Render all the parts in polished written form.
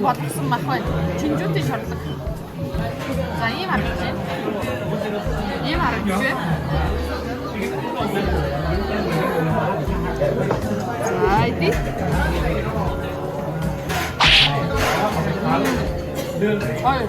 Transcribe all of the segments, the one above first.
бодсон мах байна. Чинжүүтэй шорлог. За ийм харагдаж байна. Ийм харагдаж байна. Айди. Ой.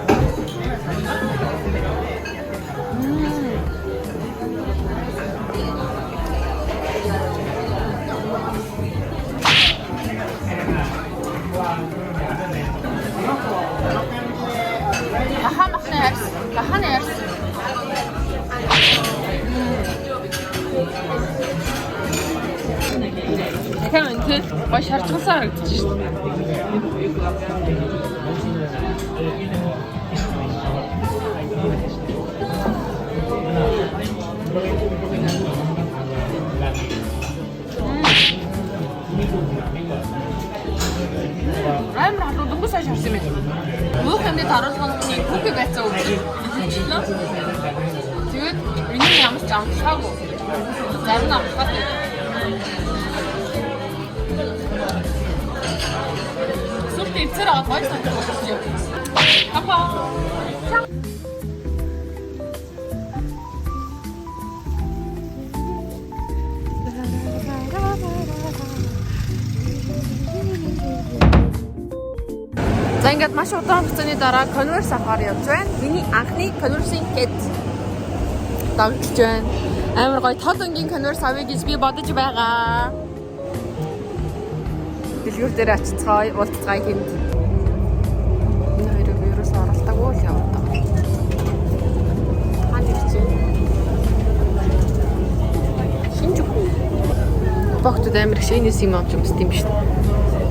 Бахан ярс. Тэгэн тэр гой шарчгалсан харагдаж шүү дээ. Амар халуун дөнгөс хаш харсан юм. Мөнх хэмнээ таруулганд купи байцаа өгч. Тэгээд миний ямар ч амтхаагүй. Зарим нь амтхаагүй. Сүрт ивцэр аваад гоё санагдаж байна. Апа. За ингээд маш удаан хугацааны дараа Converse авахаар явж байна. Миний анхны Converse-ийн хэд дагуулж байна. Амар гоё тол өнгийн Converse авъя гэж би бодож байгаа. Дэлгүүр дээр очицгаая, уулзцгаая гэмт. Энэ хоёрыг ерөөс оролдоогүй л яваад байгаа. Хаана ирж байна? Шинжгүй. Богтод амар их шинэс юм авч юмс тийм шүү дээ.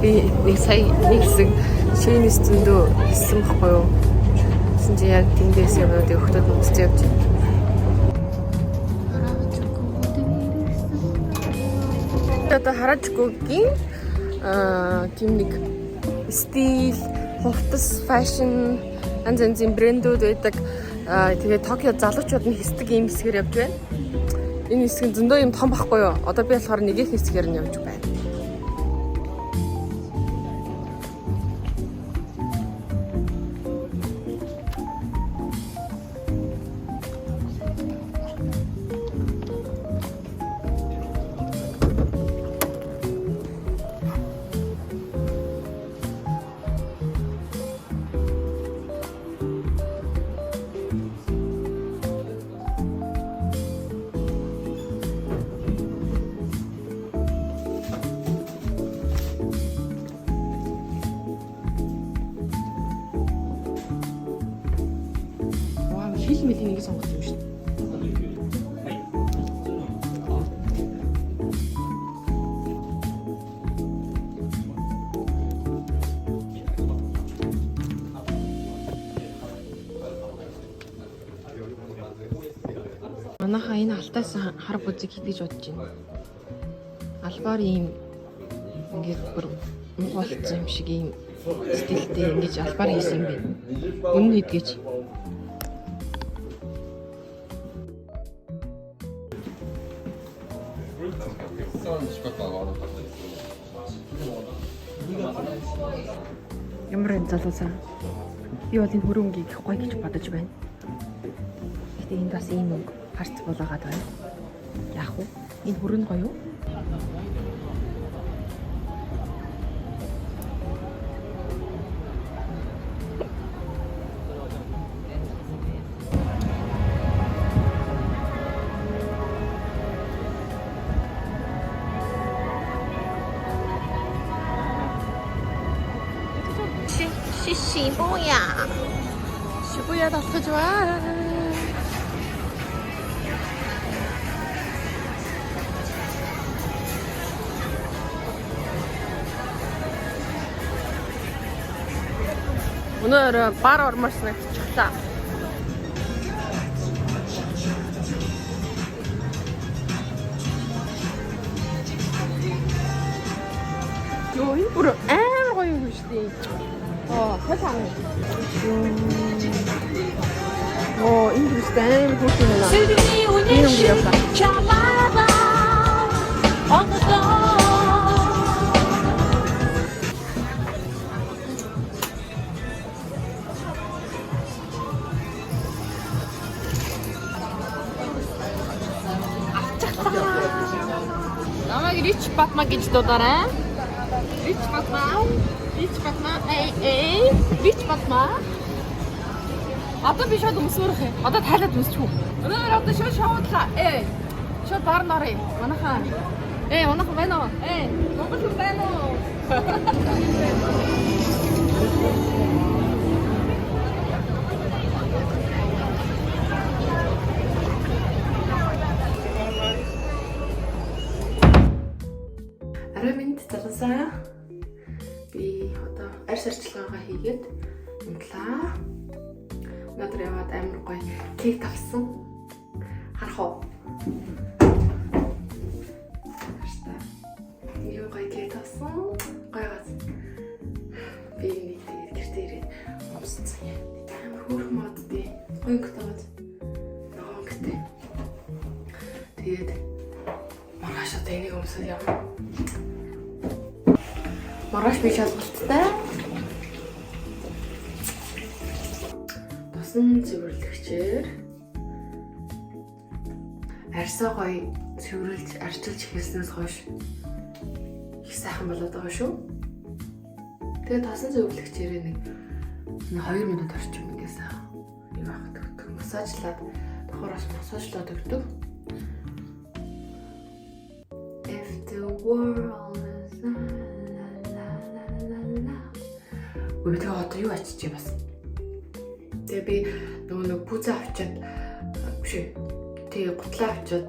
Би нэг сая нэг хэсэг шинэс зөндөө хийсэн байхгүй юу? Гэсэн чи яг тэндээс юмнууд өгөхөд үзэж явж байна. Одоо Хараджукугийн тийм нэг стил, хувцас, фэшн, янз янзын брэндүүд байдаг. Тэгээд Токио залуучууд нь хэсдэг ийм хэсгээр явж байна. Энэ хэсэг зөндөө юм том байхгүй юу? Одоо би болохоор нэг их хэсгээр нь явж байна. Хилмэл энийг сонгох юм шүү дээ. Манайхаа энэ алтаас хар бузыг хийдэж бодож байна. Албаар ийм ингээд бүр муулцсан юм шиг ийм стилтэй ингэж албаар хийсэн юм байна. Үнэн хийдгэж. Ямар энэ залуусаа. Би бол энэ хөрөнгөийг гоё гэж бодож байна. Гэтэ энд бас ийм харц болоогаад байна. Яах вэ? Энэ хөрөнгө гоё юу? 시부야 더 좋아. 오늘은 바로 얼마씩 좋다. 요 힘부를 거의 보시지. 세상에. Hindustan 보시는 나. 이놈 귀엽다. Rich Fatma гэж дуудаарай. Rich Fatma. Rich Fatma. Одоо би шууд өмсөөрөх юм. Одоо тайлаад өмсчих үү? Өнөөдөр одоо шууд шоудлаа. Шууд бар норё. Манайхаа. Манайхан байна уу? Монгол хүн байна уу? Арай минь залуусаа. Би одоо арьс арчилгаагаа хийгээд унтлаа. Өнөөдөр яваад амар гоё кейк авсан. Харах уу? Юу гоё кейк авсан. Гойгоос. Би нэг гэртээ ирээд амсцсан юм. Амар хөөрхөн мод би. Гонгтоод. Гонгтэй. Тэгээд маргааш одоо энийг өмсөж явна. Маргааш би шалгалттай. Тосон цэвэрлэгчээр арьсаа гоё цэвэрлж арчилж эхэлснээс хойш их сайхан болоод байгаа шүү. Тэгээд тосон цэвэрлэгчээр нэг 2 минут орчим ингээ сайхан юу авах гэдэг. Массажлаад давхараас массажлаад өгдөг. If the world is би тэгээ одоо юу ачиж бас. Тэгээ би нөгөө пүзэ авчаад биш ээ. Тэгээ гутлаа авчаад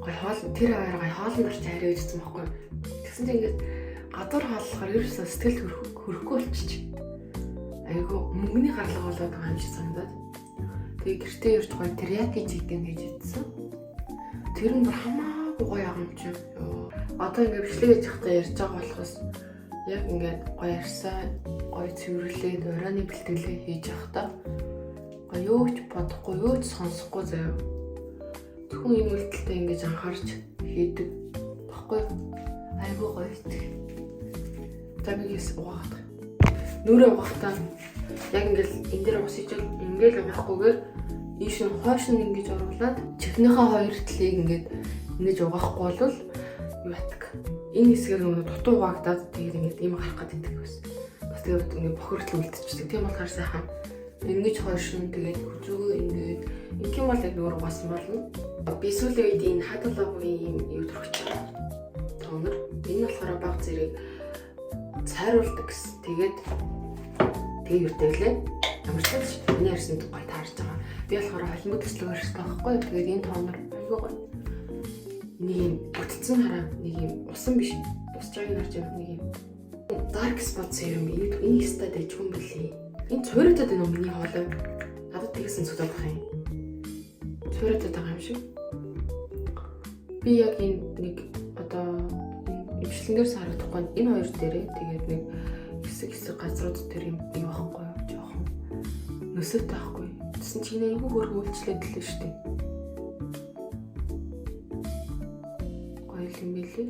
гой хоол тэр аваараа хоолн дор чараа үйдсэн байхгүй. Тэгсэн чинь ингээд гадуур хааллахаар ерөөсөө сэтгэл хөрөхгүй болчих. Айгу мөнгөний гарлага болоод байгаа юм шиг санагдаад. Тэгээ гэртээ ирж гой терияки чикен хийж идсэн. Тэр нь бүр хамаагүй гоё юм чи. Одоо ингээд бичлэг хийж явахдаа ярьж байгаа болохоос яг ингээд гоё арьсаа гоё цэвэрлээд оройны бэлтгэлээ хийж явахдаа гоё юу ч бодохгүй юу ч сонсохгүй заяа. Тэгвэл энэ үйлдэлтэй ингэж анхаарч хийдэг баггүй айгүй гоё идэг. Табигээс угаах. Нүрээ угаахтаа яг ингээл энэ дээр ус ичээл ингээл угаахгүйгээр ийш нь хойш нь ингэж оруулаад чихнийхээ хоёр талыг ингэж угаахгүй бол юу ятг. Энэ хэсгээр нөгөө дутуу угаагдаад тэгээд ингэж ийм гарах гэдэг байсан. Бас тэгээд ингэ бохирдол үлдчихдэг. Тийм болохоор сайхан ингэж хойш нь тэгээд зүгөө ингэж ингээм бол яг өөр угаасан болно. Би сүүлийн үед энэ хадгалаагийн юм юу төрөж байгаа. Тонор энэ болохоор баг зэрэг цайруулдаг гэсэн. Тэгээд юутай лээ. Ямар ч тааш миний ярьсанд гоё таарж байгаа. Би болохоор холимог төслөг өрсөлдөг байхгүй. Тэгээд энэ тонор айгүй гоё. Нэг юм бүтцэн хараа нэг юм усан биш. Тусч байгааг харж байгаа нэг юм dark spot serum энэ стад ээж хүн билий. Энэ цойротод энэ миний хоолой надад тэгсэн зүгтээ байх юм. Цойротод байгаа юм шиг. Би яг энэ нэг одоо имшлэнгээс харагдахгүй энэ хоёр дээрээ тэгээд нэг хэсэг газрууд дээр юм бий байхгүй юу жоохон нөсөт байхгүй. Тэсэн чинь айгүй хөргө үйлчлээд лээ шүү дээ. Гоё юм билээ.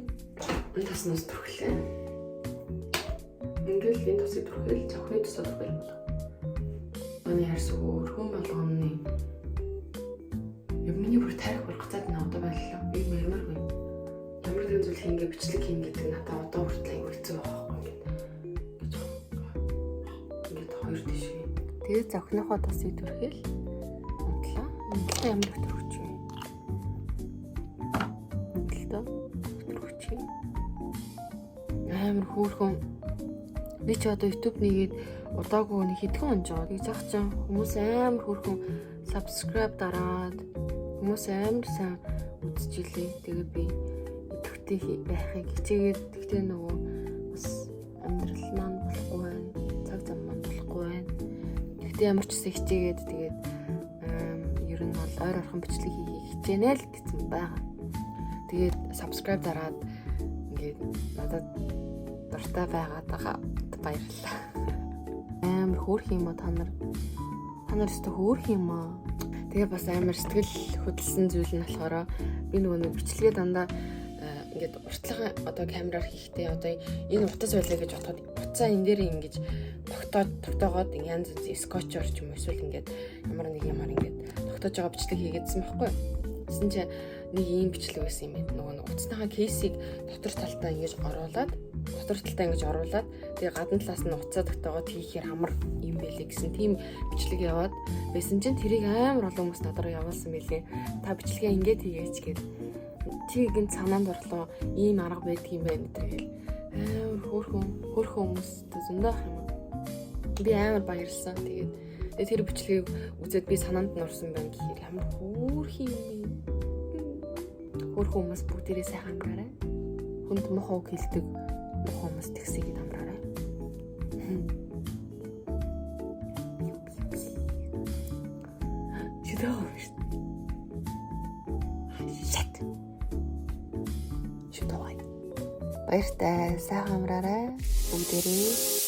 Энэ таснаас төрхлээ. Ингээл энэ тусыг төрхөл зөвхөн тусаа төрхөл болоо. Оны харс өөр хүн болгоны миний бүр тарих ургацаад надад байлаа. Би мэрмэргүй. Ямар нэгэн зүйл хийнгээ бичлэг хийн гэдэг надад одоо хүртэл аягүй хэцүү байхгүй ингээд. Ингээд хоёр тийшээ. Тэгээд зохиноохоо тасыг төрхөөл унтлаа. Унтлаа ямар их төрөх чинь. Унтлаа төрөх чинь. Амар хөөрхөн. Би ч одоо YouTube нэгээд удаагүй нэг хэдхэн онж байгаа. Тэг зах чинь хүмүүс амар хөөрхөн subscribe дараад хүмүүс амар сайн үзчихлээ. Тэгээ би идэвхтэй байхыг хичээгээд тэгтээ нөгөө бас амьдрал маань болохгүй байна. Цаг зам маань болохгүй байна. Тэгтээ ямар ч үсэ хичээгээд тэгээд ер нь бол ойр орхон бичлэг хийхийг хичээнэ л гэсэн байгаа. Тэгээд subscribe дараад ингээд надад дуртай байгаад баярлалаа. Амар хөөрх юм аа та нар өстө хөөрх юм аа. Тэгээ бас амар сэтгэл хөдлсөн зүйл нь болохоор би нөгөө бичлэгээ дандаа ингээд уртлага одоо камераар хийхдээ одоо энэ утас байлаа гэж бодоход утсаа энэ дээр ингэж тогтоогоод янз янз скотчор ч юм эсвэл ингээд ямар ингээд тогтоож байгаа бичлэг хийгээдсэн байхгүй. Тэсэн чи нэг ийм бичлэг байсан юм байна. Нөгөө утасныхаа кейсийг дотор талдаа ингэж оруулаад тэгээ гадна талаас нь уцаа тогтоогоод хийхээр амар юм байлээ гэсэн тийм бичлэг яваад байсан чинь тэрийг амар олон хүмүүс надад явуулсан байлээ. Та бичлэгээ ингэж хийгээч гээд тийгэн санаанд орлоо ийм арга байдаг юм байна гэдэг. Амар хөөрхөн хүмүүс зөндөө ах юм. Би амар баярлсан. Тэгээд тэр бичлэгийг үзээд би санаанд нь орсон байна гэхээр ямар хөөрхөн юм. Хөөрхөн хүмүүс бүгдээрээ сайхан амраарай. Хүнд мохоо хэлдэг хүмүүс тэгсийг амраарай. Баяртай сайхан амраарай бүгдээрээ.